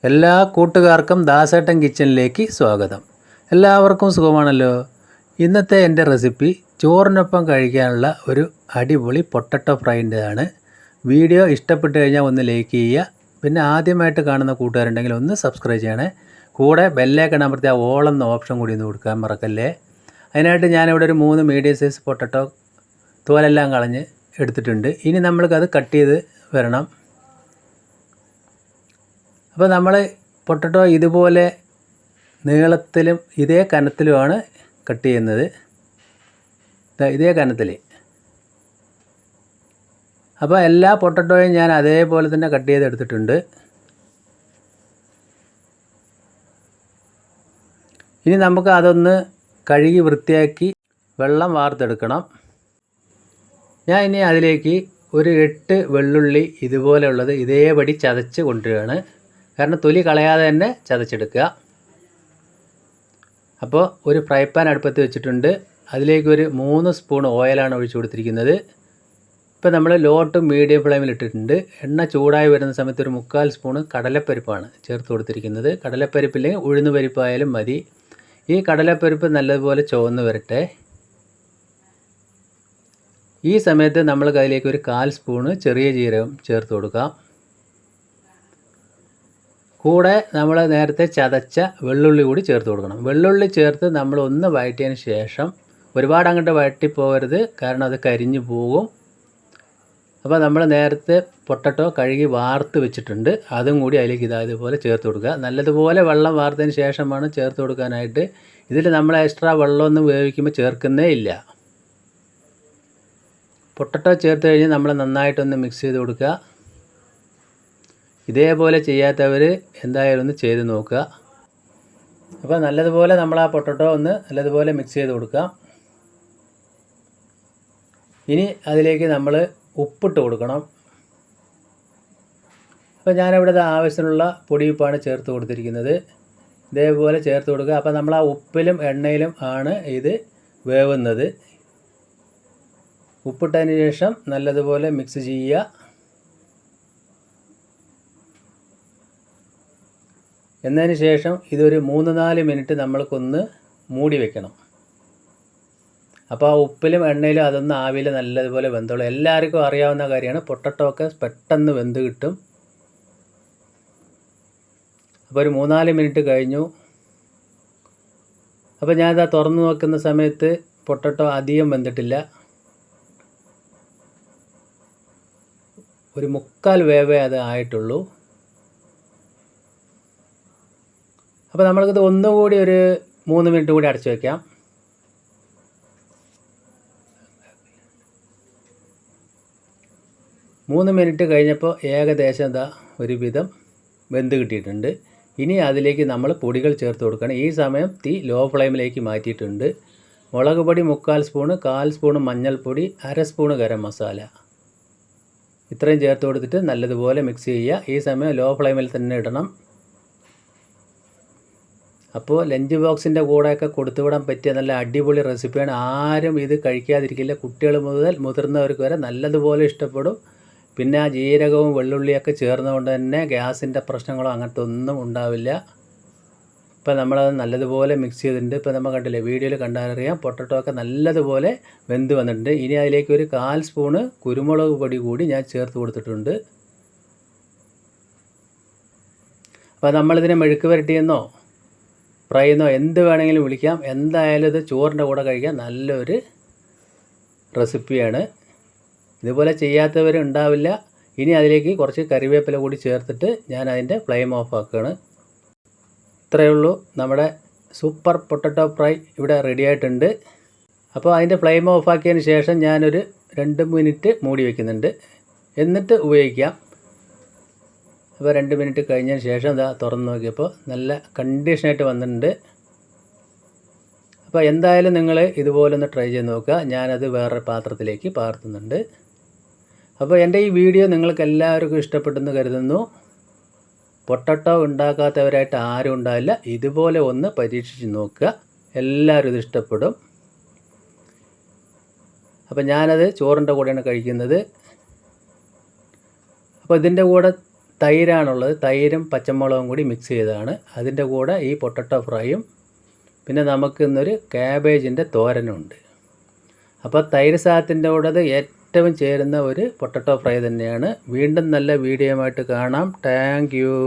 എല്ലാ കൂട്ടുകാർക്കും ദാസേട്ടൻ കിച്ചണിലേക്ക് സ്വാഗതം. എല്ലാവർക്കും സുഖമാണല്ലോ. ഇന്നത്തെ എൻ്റെ റെസിപ്പി ചോറിനൊപ്പം കഴിക്കാനുള്ള ഒരു അടിപൊളി പൊട്ടറ്റോ ഫ്രൈൻ്റെതാണ്. വീഡിയോ ഇഷ്ടപ്പെട്ട് കഴിഞ്ഞാൽ ഒന്ന് ലൈക്ക് ചെയ്യുക. പിന്നെ ആദ്യമായിട്ട് കാണുന്ന കൂട്ടുകാരുണ്ടെങ്കിൽ ഒന്ന് സബ്സ്ക്രൈബ് ചെയ്യണേ. കൂടെ ബെല്ലൈക്കൺ അമർത്തി ആ ഓൾ എന്ന ഓപ്ഷൻ കൂടി ഒന്ന് കൊടുക്കാൻ മറക്കല്ലേ. അതിനായിട്ട് ഞാനിവിടെ ഒരു 3 മീഡിയം സൈസ് പൊട്ടറ്റോ തോലെല്ലാം കളഞ്ഞ് എടുത്തിട്ടുണ്ട്. ഇനി നമ്മൾക്കത് കട്ട് ചെയ്ത് വരണം. അപ്പോൾ നമ്മൾ പൊട്ടറ്റോ ഇതുപോലെ നീളത്തിലും ഇതേ കനത്തിലുമാണ് കട്ട് ചെയ്യുന്നത്. ഇതേ കനത്തിൽ. അപ്പോൾ എല്ലാ പൊട്ടറ്റോയും ഞാൻ അതേപോലെ തന്നെ കട്ട് ചെയ്തെടുത്തിട്ടുണ്ട്. ഇനി നമുക്ക് അതൊന്ന് കഴുകി വൃത്തിയാക്കി വെള്ളം വാർത്തെടുക്കണം. ഞാൻ ഇനി അതിലേക്ക് ഒരു 8 വെള്ളുള്ളി ഇതുപോലെയുള്ളത് ഇതേപടി ചതച്ച് കൊണ്ടുവരികയാണ്. കാരണം തൊലി കളയാതെ തന്നെ ചതച്ചെടുക്കുക. അപ്പോൾ ഒരു ഫ്രൈ പാൻ അടുപ്പത്ത് വെച്ചിട്ടുണ്ട്. അതിലേക്ക് ഒരു 3 സ്പൂൺ ഓയിലാണ് ഒഴിച്ചു കൊടുത്തിരിക്കുന്നത്. ഇപ്പോൾ നമ്മൾ ലോ ടു മീഡിയം ഫ്ലെയിമിൽ ഇട്ടിട്ടുണ്ട്. എണ്ണ ചൂടായി വരുന്ന സമയത്ത് ഒരു 3/4 സ്പൂൺ കടലപ്പരിപ്പാണ് ചേർത്ത് കൊടുത്തിരിക്കുന്നത്. കടലപ്പരിപ്പില്ലെങ്കിൽ ഉഴുന്ന് പരിപ്പായാലും മതി. ഈ കടലപ്പരിപ്പ് നല്ലതുപോലെ ചുവന്ന് വരട്ടെ. ഈ സമയത്ത് നമ്മൾ അതിലേക്ക് ഒരു 1/4 സ്പൂണ് ചെറിയ ജീരകം ചേർത്ത് കൊടുക്കാം. കൂടെ നമ്മൾ നേരത്തെ ചതച്ച വെള്ളുള്ളി കൂടി ചേർത്ത് കൊടുക്കണം. വെള്ളുള്ളി ചേർത്ത് നമ്മൾ ഒന്ന് വഴറ്റിയതിന് ശേഷം, ഒരുപാട് അങ്ങോട്ട് വഴറ്റിപ്പോകരുത്, കാരണം അത് കരിഞ്ഞു പോകും. അപ്പോൾ നമ്മൾ നേരത്തെ പൊട്ടറ്റോ കഴുകി വാർത്ത് വെച്ചിട്ടുണ്ട്. അതും കൂടി അതിലേക്ക് ഇതുപോലെ ചേർത്ത് കൊടുക്കുക. നല്ലതുപോലെ വെള്ളം വാർത്തതിന് ശേഷമാണ് ചേർത്ത് കൊടുക്കാനായിട്ട്. ഇതിൽ നമ്മൾ എക്സ്ട്രാ വെള്ളമൊന്നും വേവിക്കുമ്പോൾ ചേർക്കുന്നേ ഇല്ല. പൊട്ടറ്റോ ചേർത്ത് കഴിഞ്ഞ് നമ്മൾ നന്നായിട്ടൊന്ന് മിക്സ് ചെയ്ത് കൊടുക്കുക. ഇതേപോലെ ചെയ്യാത്തവർ എന്തായാലും ഒന്ന് ചെയ്ത് നോക്കുക. അപ്പോൾ നല്ലതുപോലെ നമ്മൾ ആ പൊട്ടറ്റോ ഒന്ന് നല്ലതുപോലെ മിക്സ് ചെയ്ത് കൊടുക്കാം. ഇനി അതിലേക്ക് നമ്മൾ ഉപ്പിട്ട് കൊടുക്കണം. അപ്പോൾ ഞാനിവിടെ ആവശ്യത്തിനുള്ള പൊടിയുപ്പാണ് ചേർത്ത് കൊടുത്തിരിക്കുന്നത്. ഇതേപോലെ ചേർത്ത് കൊടുക്കുക. അപ്പോൾ നമ്മൾ ആ ഉപ്പിലും എണ്ണയിലും ആണ് ഇത് വേവുന്നത്. ഉപ്പിട്ടതിന് ശേഷം നല്ലതുപോലെ മിക്സ് ചെയ്യുക. എന്നതിന് ശേഷം ഇതൊരു 3-4 മിനിറ്റ് നമ്മൾക്കൊന്ന് മൂടി വെക്കണം. അപ്പോൾ ആ ഉപ്പിലും എണ്ണയിലും അതൊന്ന് ആവിയിൽ നല്ലതുപോലെ വെന്തോളും. എല്ലാവർക്കും അറിയാവുന്ന കാര്യമാണ്, പൊട്ടറ്റോ ഒക്കെ പെട്ടെന്ന് വെന്ത് കിട്ടും. അപ്പോൾ ഒരു 3-4 മിനിറ്റ് കഴിഞ്ഞു. അപ്പോൾ ഞാനിതാ തുറന്ന് നോക്കുന്ന സമയത്ത് പൊട്ടറ്റോ അധികം വെന്തിട്ടില്ല. ഒരു 3/4 വേവേ അത് ആയിട്ടുള്ളൂ. അപ്പോൾ നമ്മൾക്കിത് ഒന്നുകൂടി ഒരു 3 മിനിറ്റ് കൂടി അടച്ചു വയ്ക്കാം. മൂന്ന് മിനിറ്റ് കഴിഞ്ഞപ്പോൾ ഏകദേശം ഇതാ ഒരുവിധം വെന്ത് കിട്ടിയിട്ടുണ്ട്. ഇനി അതിലേക്ക് നമ്മൾ പൊടികൾ ചേർത്ത് കൊടുക്കണം. ഈ സമയം തീ ലോ ഫ്ലെയിമിലേക്ക് മാറ്റിയിട്ടുണ്ട്. മുളക് പൊടി 3/4 സ്പൂണ്, 1/4 സ്പൂണ് മഞ്ഞൾപ്പൊടി, 1/2 സ്പൂണ് ഗരം മസാല, ഇത്രയും ചേർത്ത് കൊടുത്തിട്ട് നല്ലതുപോലെ മിക്സ് ചെയ്യുക. ഈ സമയം ലോ ഫ്ലെയിമിൽ തന്നെ ഇടണം. അപ്പോൾ ലഞ്ച് ബോക്സിൻ്റെ കൂടെയൊക്കെ കൊടുത്തുവിടാൻ പറ്റിയ നല്ല അടിപൊളി റെസിപ്പിയാണ്. ആരും ഇത് കഴിക്കാതിരിക്കില്ല. കുട്ടികൾ മുതൽ മുതിർന്നവർക്ക് വരെ നല്ലതുപോലെ ഇഷ്ടപ്പെടും. പിന്നെ ആ ജീരകവും വെള്ളുള്ളിയൊക്കെ ചേർന്നുകൊണ്ട് തന്നെ ഗ്യാസിൻ്റെ പ്രശ്നങ്ങളോ അങ്ങനത്തെ ഒന്നും ഉണ്ടാവില്ല. ഇപ്പോൾ നമ്മളത് നല്ലതുപോലെ മിക്സ് ചെയ്തിട്ടുണ്ട്. ഇപ്പോൾ നമ്മൾ കണ്ടില്ലേ, വീഡിയോയിൽ കണ്ടാലറിയാം പൊട്ടറ്റോ ഒക്കെ നല്ലതുപോലെ വെന്ത് വന്നിട്ടുണ്ട്. ഇനി അതിലേക്ക് ഒരു 1/4 സ്പൂണ് കുരുമുളക് പൊടി കൂടി ഞാൻ ചേർത്ത് കൊടുത്തിട്ടുണ്ട്. അപ്പോൾ നമ്മളിതിനെ മെഴുക്ക് വരട്ടിയെന്നോ ഫ്രൈ എന്നോ എന്ത് വേണമെങ്കിലും വിളിക്കാം. എന്തായാലും ഇത് ചോറിൻ്റെ കൂടെ കഴിക്കാൻ നല്ലൊരു റെസിപ്പിയാണ്. ഇതുപോലെ ചെയ്യാത്തവരുണ്ടാവില്ല. ഇനി അതിലേക്ക് കുറച്ച് കറിവേപ്പില കൂടി ചേർത്തിട്ട് ഞാൻ അതിൻ്റെ ഫ്ലെയിം ഓഫ് ആക്കുകയാണ്. ഇത്രയേ ഉള്ളൂ, നമ്മുടെ സൂപ്പർ പൊട്ടറ്റോ ഫ്രൈ ഇവിടെ റെഡി ആയിട്ടുണ്ട്. അപ്പോൾ അതിൻ്റെ ഫ്ലെയിം ഓഫ് ആക്കിയതിന് ശേഷം ഞാനൊരു 2 മിനിറ്റ് മൂടി വയ്ക്കുന്നുണ്ട്. എന്നിട്ട് ഉപയോഗിക്കാം. അപ്പോൾ 2 മിനിറ്റ് കഴിഞ്ഞതിന് ശേഷം ഇതാ തുറന്ന് നോക്കിയപ്പോൾ നല്ല കണ്ടീഷനായിട്ട് വന്നിട്ടുണ്ട്. അപ്പോൾ എന്തായാലും നിങ്ങൾ ഇതുപോലെ ഒന്ന് ട്രൈ ചെയ്ത് നോക്കുക. ഞാനത് വേറൊരു പാത്രത്തിലേക്ക് പകർത്തുന്നുണ്ട്. അപ്പോൾ എൻ്റെ ഈ വീഡിയോ നിങ്ങൾക്ക് എല്ലാവർക്കും ഇഷ്ടപ്പെട്ടെന്ന് കരുതുന്നു. പൊട്ടറ്റോ ഉണ്ടാക്കാത്തവരായിട്ട് ആരും ഉണ്ടാവില്ല. ഇതുപോലെ ഒന്ന് പരീക്ഷിച്ച് നോക്കുക. എല്ലാവരും ഇത് ഇഷ്ടപ്പെടും. അപ്പോൾ ഞാനത് ചോറിൻ്റെ കൂടെയാണ് കഴിക്കുന്നത്. അപ്പോൾ ഇതിൻ്റെ കൂടെ തൈരാണുള്ളത്. തൈരും പച്ചമുളകും കൂടി മിക്സ് ചെയ്തതാണ്. അതിൻ്റെ കൂടെ ഈ പൊട്ടറ്റോ ഫ്രൈയും പിന്നെ നമുക്ക് ഇന്നൊരു ക്യാബേജിൻ്റെ തോരനുണ്ട്. അപ്പോൾ തൈര് സാദത്തിൻ്റെ കൂടെ അത് ഏറ്റവും ചേരുന്ന ഒരു പൊട്ടറ്റോ ഫ്രൈ തന്നെയാണ്. വീണ്ടും നല്ല വീഡിയോയുമായിട്ട് കാണാം. Thank you.